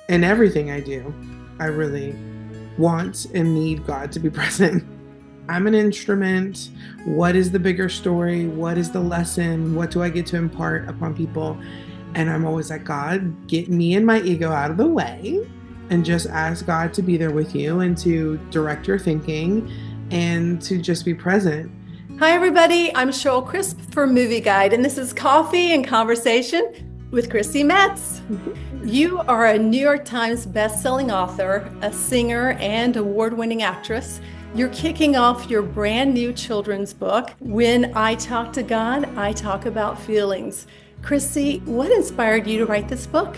In everything I do, I really want and need God to be present. I'm an instrument. What is the bigger story? What is the lesson? What do I get to impart upon people? And I'm always like, God, get me and my ego out of the way and just ask God to be there with you and to direct your thinking and to just be present. Hi, everybody. I'm Cheryl Crisp for Movieguide, and this is Coffee and Conversation with Chrissy Metz. You are a New York Times bestselling author, a singer, and award-winning actress. You're kicking off your brand new children's book, When I Talk to God, I Talk About Feelings. Chrissy, what inspired you to write this book?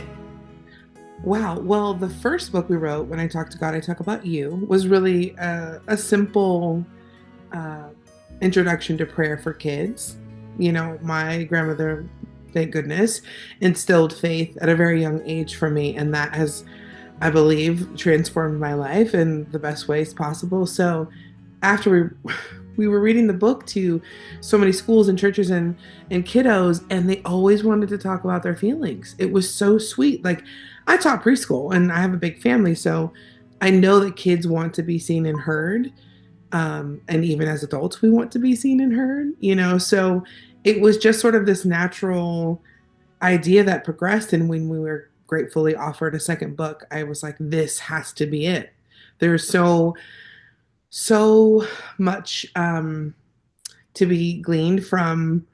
Wow. Well, the first book we wrote, When I Talk to God, I Talk About You, was really a simple uh, introduction to prayer for kids. You know, my grandmother, thank goodness, instilled faith at a very young age for me, and that has, I believe, transformed my life in the best ways possible. So after we were reading the book to so many schools and churches and kiddos, and they always wanted to talk about their feelings. It was so sweet. Like, I taught preschool and I have a big family, so I know that kids want to be seen and heard, and even as adults we want to be seen and heard, so it was just sort of this natural idea that progressed. And when we were gratefully offered a second book, I was like, this has to be it. There's so much to be gleaned from,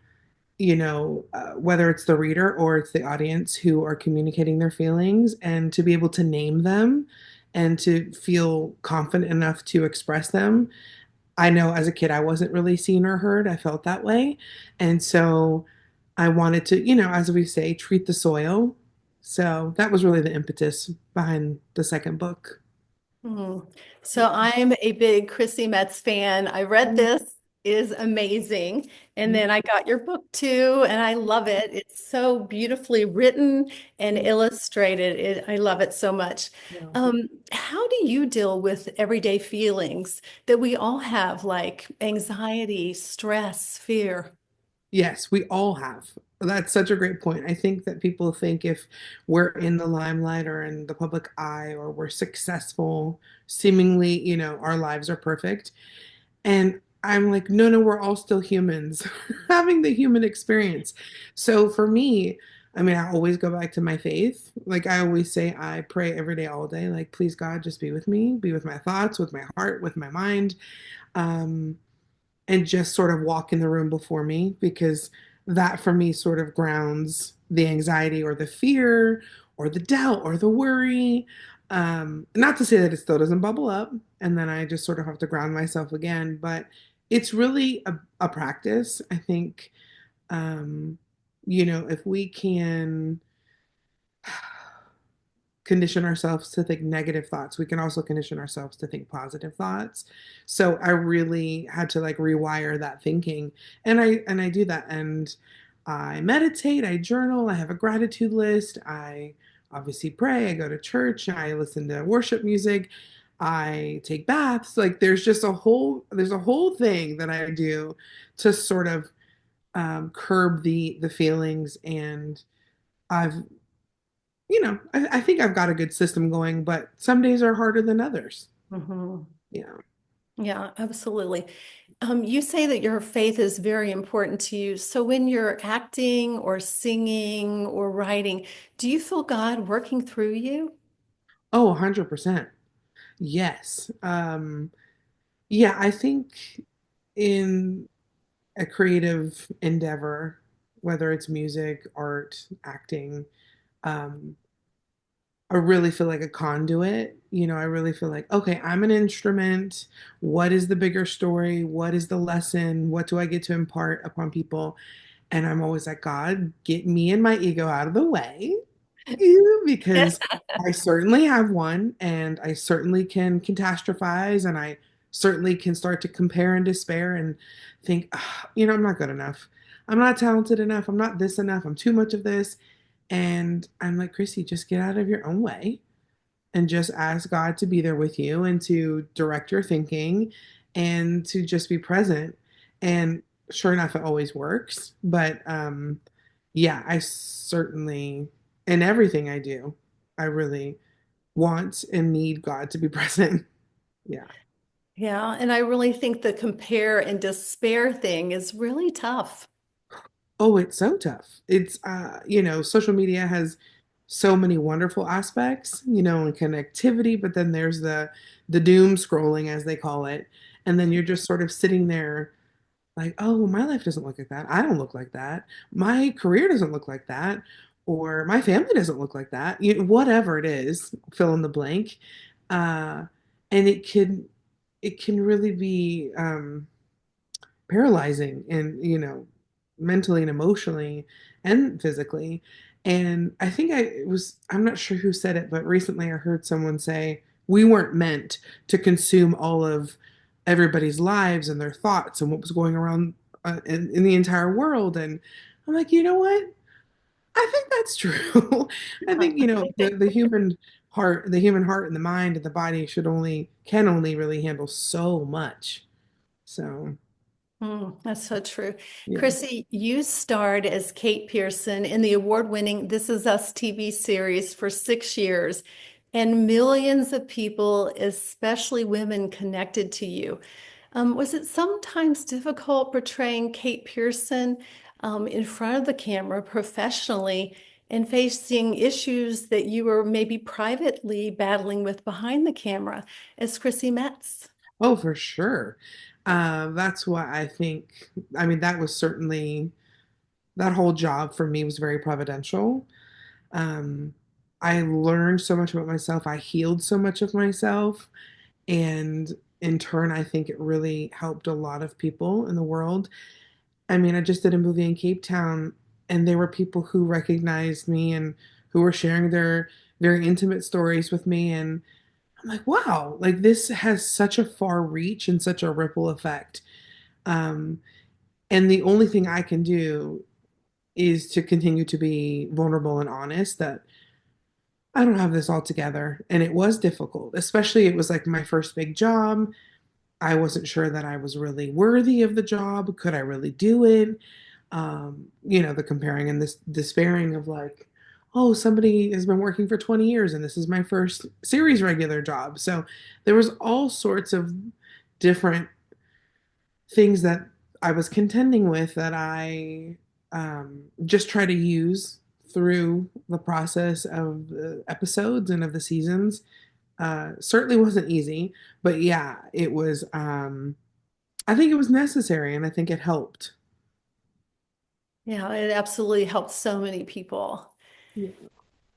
whether it's the reader or it's the audience who are communicating their feelings, and to be able to name them and to feel confident enough to express them. I know as a kid I wasn't really seen or heard. I felt that way. And so I wanted to, as we say, treat the soil. So that was really the impetus behind the second book. Hmm. So I'm a big Chrissy Metz fan. I read this, it is amazing. And then I got your book too, and I love it. It's so beautifully written and illustrated. I love it so much. Yeah. How do you deal with everyday feelings that we all have, like anxiety, stress, fear? Yes, we all have. That's such a great point. I think that people think if we're in the limelight or in the public eye or we're successful, seemingly, our lives are perfect. And I'm like, no, no, we're all still humans having the human experience. So for me, I mean, I always go back to my faith. Like I always say, I pray every day, all day. Like, please, God, just be with me, be with my thoughts, with my heart, with my mind. Um, and just sort of walk in the room before me, because that for me sort of grounds the anxiety or the fear or the doubt or the worry. Not to say that it still doesn't bubble up and then I just sort of have to ground myself again, but it's really a practice. I think, um, if we can condition ourselves to think negative thoughts, we can also condition ourselves to think positive thoughts. So I really had to like rewire that thinking. And I do that, and I meditate, I journal, I have a gratitude list, I obviously pray, I go to church, I listen to worship music, I take baths. Like there's a whole thing that I do to sort of curb the feelings. And I've I think I've got a good system going, but some days are harder than others. Mhm. Yeah. Yeah, absolutely. You say that your faith is very important to you. So when you're acting or singing or writing, do you feel God working through you? Oh, 100%. Yes. Yeah, I think in a creative endeavor, whether it's music, art, acting, um, I really feel like a conduit. I really feel like, okay, I'm an instrument. What is the bigger story? What is the lesson? What do I get to impart upon people? And I'm always like, God, get me and my ego out of the way, because I certainly have one, and I certainly can catastrophize, and I certainly can start to compare and despair and think, "Ah, I'm not good enough. I'm not talented enough. I'm not this enough. I'm too much of this." And I'm like, Chrissy, just get out of your own way and just ask God to be there with you and to direct your thinking and to just be present. And sure enough, it always works. But yeah, I certainly, in everything I do, I really want and need God to be present. Yeah. Yeah, and I really think the compare and despair thing is really tough. Oh, it's so tough. It's social media has so many wonderful aspects, and connectivity, but then there's the doom scrolling as they call it. And then you're just sort of sitting there like, oh, my life doesn't look like that. I don't look like that. My career doesn't look like that. Or my family doesn't look like that. Whatever it is, fill in the blank. Uh, and it can really be paralyzing and mentally and emotionally and physically. And I think I'm not sure who said it, but recently I heard someone say we weren't meant to consume all of everybody's lives and their thoughts and what was going around in the entire world. And I'm like, you know what, I think that's true. I think the human heart and the mind and the body can only really handle so much. So That's so true. yeah. Chrissy, you starred as Kate Pearson in the award-winning This Is Us TV series for 6 years, and millions of people, especially women, connected to you. Was it sometimes difficult portraying Kate Pearson in front of the camera professionally and facing issues that you were maybe privately battling with behind the camera as Chrissy Metz? Oh, for sure. That's why I mean, that was certainly, that whole job for me was very providential. Um, I learned so much about myself. I healed so much of myself. And in turn, I think it really helped a lot of people in the world. I mean, I just did a movie in Cape Town, and there were people who recognized me and who were sharing their very intimate stories with me. And I'm like, wow, like this has such a far reach and such a ripple effect. Um, and the only thing I can do is to continue to be vulnerable and honest that I don't have this all together. And it was difficult, especially it was like my first big job. I wasn't sure that I was really worthy of the job. Could I really do it? The comparing and this despairing of like, oh, somebody has been working for 20 years and this is my first series regular job. So there was all sorts of different things that I was contending with that I just try to use through the process of the episodes and of the seasons. Certainly wasn't easy, but yeah, it was. I think it was necessary, and I think it helped. Yeah, it absolutely helps so many people. Yeah.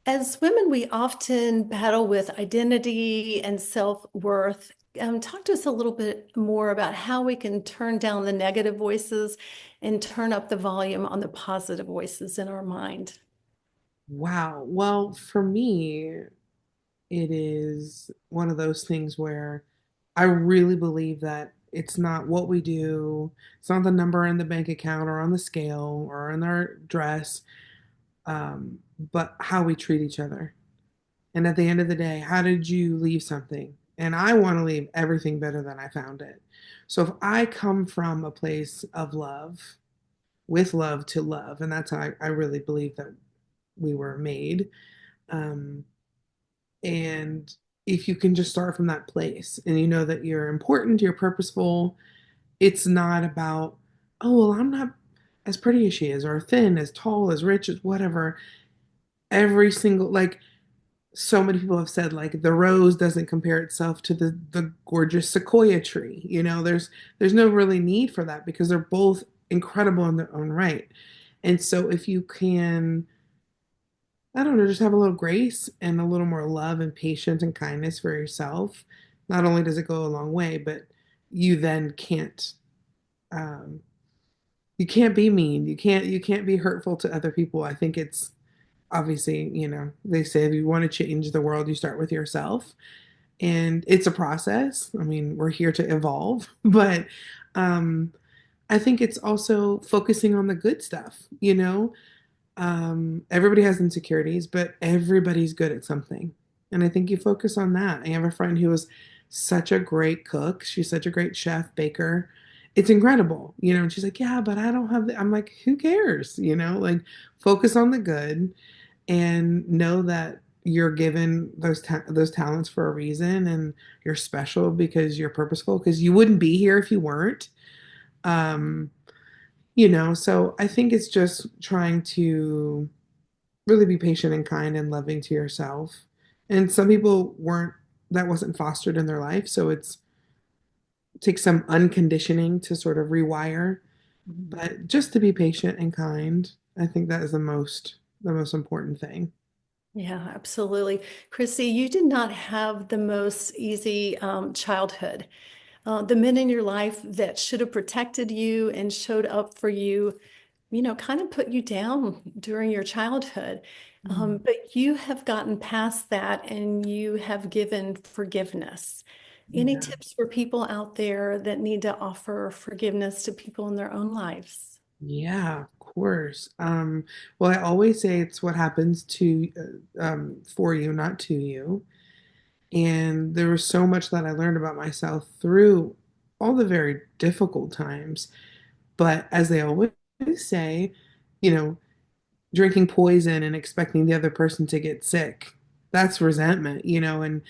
As women, we often battle with identity and self-worth. Talk to us a little bit more about how we can turn down the negative voices and turn up the volume on the positive voices in our mind. Wow. Well, for me, it is one of those things where I really believe that it's not what we do, it's not the number in the bank account or on the scale or in our dress, but how we treat each other. And at the end of the day, how did you leave something? And I want to leave everything better than I found it. So if I come from a place of love, with love to love, and that's how I really believe that we were made. Um, and if you can just start from that place and you know that you're important, you're purposeful, it's not about, oh, well, I'm not as pretty as she is, or thin, as tall, as rich, as whatever. Every single, like, so many people have said like the rose doesn't compare itself to the gorgeous sequoia tree. There's no really need for that because they're both incredible in their own right. And so if you can, I don't know, just have a little grace and a little more love and patience and kindness for yourself, not only does it go a long way, but you then um you can't be mean, you can't be hurtful to other people. I think it's obviously, they say if you want to change the world, you start with yourself. And it's a process. I mean, we're here to evolve, but um, I think it's also focusing on the good stuff. Everybody has insecurities, but everybody's good at something. And I think you focus on that. I have a friend who is such a great cook. She's such a great chef, baker. It's incredible. And she's like, yeah, but I don't have the, I'm like, who cares? Like focus on the good and know that you're given those talents for a reason, and you're special because you're purposeful, because you wouldn't be here if you weren't. Um, so I think it's just trying to really be patient and kind and loving to yourself. And some people weren't, that wasn't fostered in their life, so takes some unconditioning to sort of rewire. Mhm. But just to be patient and kind, I think that is the most important thing. Yeah, absolutely. Chrissy, you did not have the most easy childhood. The men in your life that should have protected you and showed up for you, kind of put you down during your childhood. Mm. But you have gotten past that and you have given forgiveness. Any Yeah. tips for people out there that need to offer forgiveness to people in their own lives? Yeah, of course. Well, I always say it's what happens to for you, not to you. And there was so much that I learned about myself through all the very difficult times. But as they always say, you know, drinking poison and expecting the other person to get sick, that's resentment. And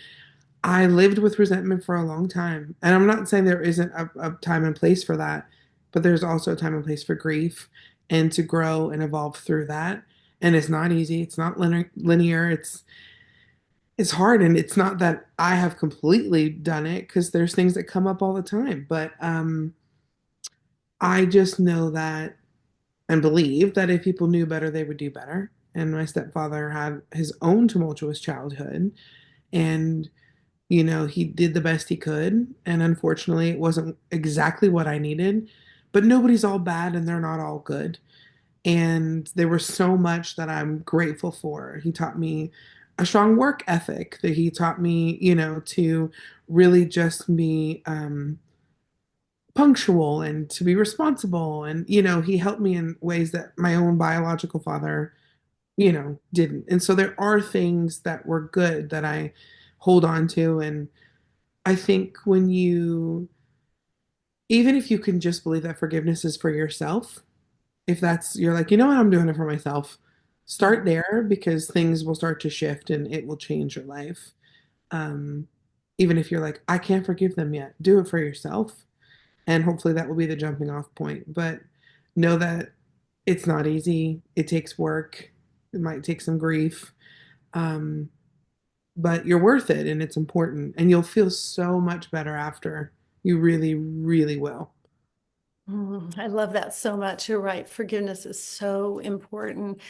I lived with resentment for a long time. And I'm not saying there isn't a time and place for that, but there's also a time and place for grief and to grow and evolve through that. And it's not easy. It's not linear. It's hard, and it's not that I have completely done it, because there's things that come up all the time. But I just know that and believe that if people knew better, they would do better. And my stepfather had his own tumultuous childhood, and he did the best he could. And unfortunately, it wasn't exactly what I needed. But nobody's all bad, and they're not all good. And there was so much that I'm grateful for. He taught me a strong work ethic, that he taught me, to really just be punctual and to be responsible. And, he helped me in ways that my own biological father, didn't. And so there are things that were good that I hold on to. And I think even if you can just believe that forgiveness is for yourself, if you're like, what, I'm doing it for myself, start Mhm. there, because things will start to shift and it will change your life. Um, Even if you're like, I can't forgive them yet, do it for yourself. And hopefully that will be the jumping off point. But know that it's not easy. It takes work. It might take some grief. Um, but you're worth it, and it's important. And you'll feel so much better after. You really, really will. I love that so much. You're right. Forgiveness is so important.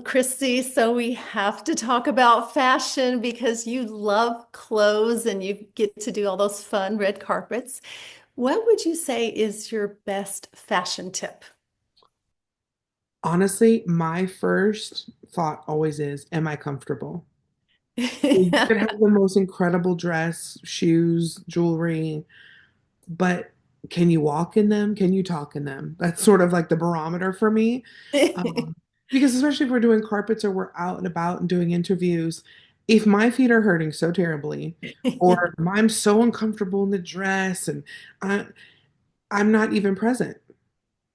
Christy, so we have to talk about fashion because you love clothes and you get to do all those fun red carpets. What would you say is your best fashion tip? Honestly, my first thought always is, am I comfortable? You could have the most incredible dress, shoes, jewelry, but can you walk in them? Can you talk in them? That's sort of like the barometer for me. Um, because especially if we're doing carpets or we're out and about and doing interviews, if my feet are hurting so terribly, or I'm so uncomfortable in the dress, and I, I'm not even present.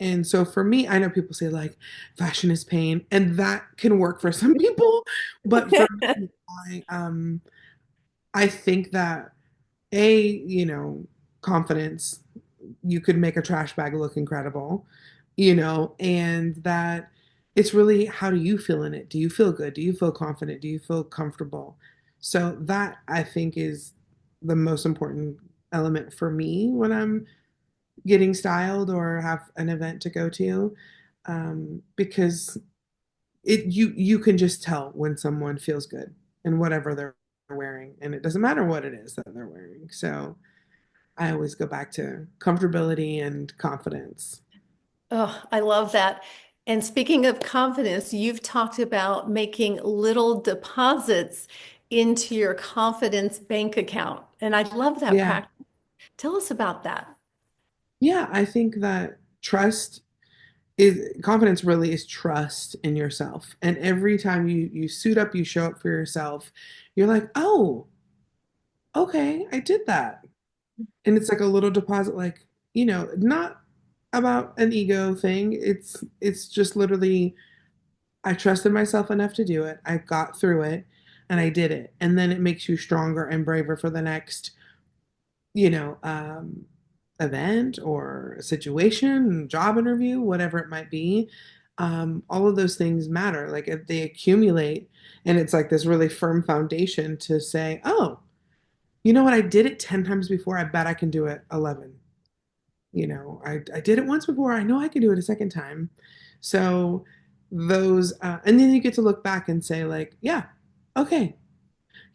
And so for me, I know people say like fashion is pain, and that can work for some people, but for me, I think that confidence, you could make a trash bag look incredible, and that it's really, how do you feel in it? Do you feel good? Do you feel confident? Do you feel comfortable? So that, I think, is the most important element for me when I'm getting styled or have an event to go to, because you can just tell when someone feels good in whatever they're wearing, and it doesn't matter what it is that they're wearing. So I always go back to comfortability and confidence. Oh, I love that. And speaking of confidence, you've talked about making little deposits into your confidence bank account. And I love that Yeah. practice. Tell us about that. Yeah, I think that trust is confidence really is trust in yourself. And every time you suit up, you show up for yourself, you're like, "Oh, okay, I did that." And it's like a little deposit, like, not about an ego thing. It's just literally, I trusted myself enough to do it. I got through it. and I did it. And then it makes you stronger and braver for the next, you know, event or a situation, job interview, whatever it might be. All of those things matter. Like if they accumulate, and it's like this really firm foundation to say, oh, you know what? I did it 10 times before. I bet I can do it 11. I did it once before. I know I can do it a second time. So and then you get to look back and say, like, yeah, okay,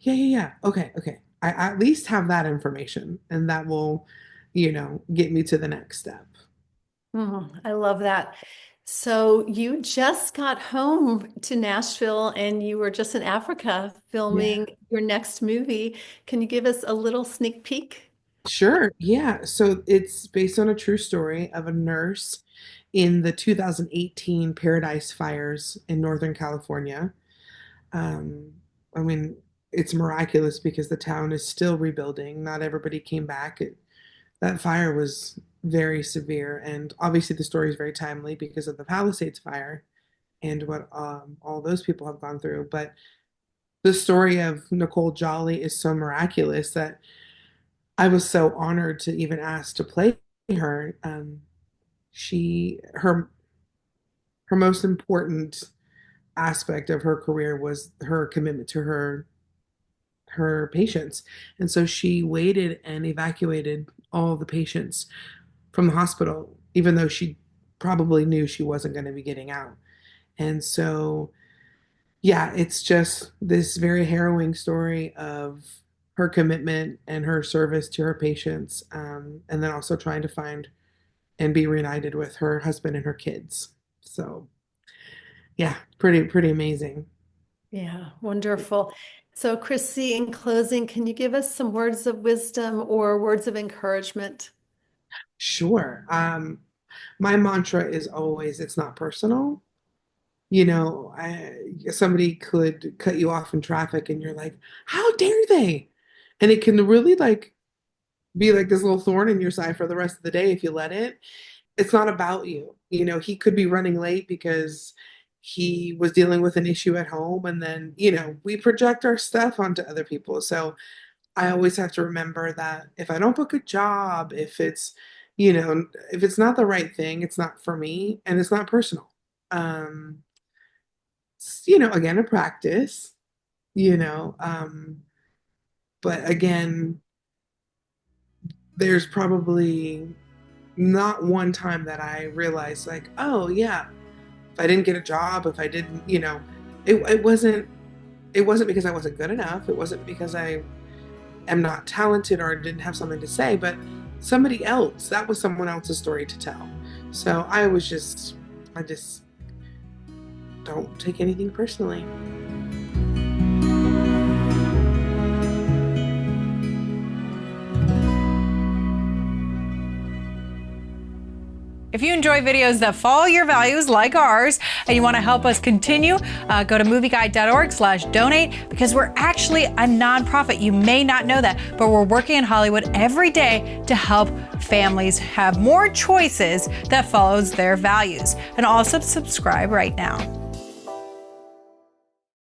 yeah. Okay. I at least have that information, and that will, get me to the next step. I love that. So you just got home to Nashville and you were just in Africa Yeah. filming your next movie. Can you give us a little sneak peek? Sure. Yeah. So it's based on a true story of a nurse in the 2018 Paradise fires in Northern California. Um, I mean, it's miraculous because the town is still rebuilding. Not everybody came back. That fire was very severe, and obviously the story is very timely because of the Palisades fire and what all those people have gone through. But the story of Nicole Jolly is so miraculous that I was so honored to even ask to play her. Her most important aspect of her career was her commitment to her patients. And so she waited and evacuated all the patients from the hospital, even though she probably knew she wasn't going to be getting out. And so, yeah, it's just this very harrowing story of her commitment and her service to her patients, and then also trying to find and be reunited with her husband and her kids. So, yeah, pretty amazing. Yeah, wonderful. So, Chrissy, in closing, can you give us some words of wisdom or words of encouragement? Sure. My mantra is always, it's not personal. Somebody could cut you off in traffic and you're like, how dare they? And it can really like be like this little thorn in your side for the rest of the day if you let it. It's not about you. He could be running late because he was dealing with an issue at home, and then, we project our stuff onto other people. So I always have to remember that if I don't book a job, if it's not the right thing, it's not for me and it's not personal. Um, again, a practice, you know, um, but again, there's probably not one time that I realized, like, oh yeah, if I didn't get a job, if I didn't, it wasn't because I wasn't good enough. It wasn't because I am not talented or didn't have something to say, but somebody else, that was someone else's story to tell. So I just don't take anything personally. If you enjoy videos that follow your values like ours and you want to help us continue, go to movieguide.org/donate, because we're actually a nonprofit. You may not know that, but we're working in Hollywood every day to help families have more choices that follows their values. And also subscribe right now.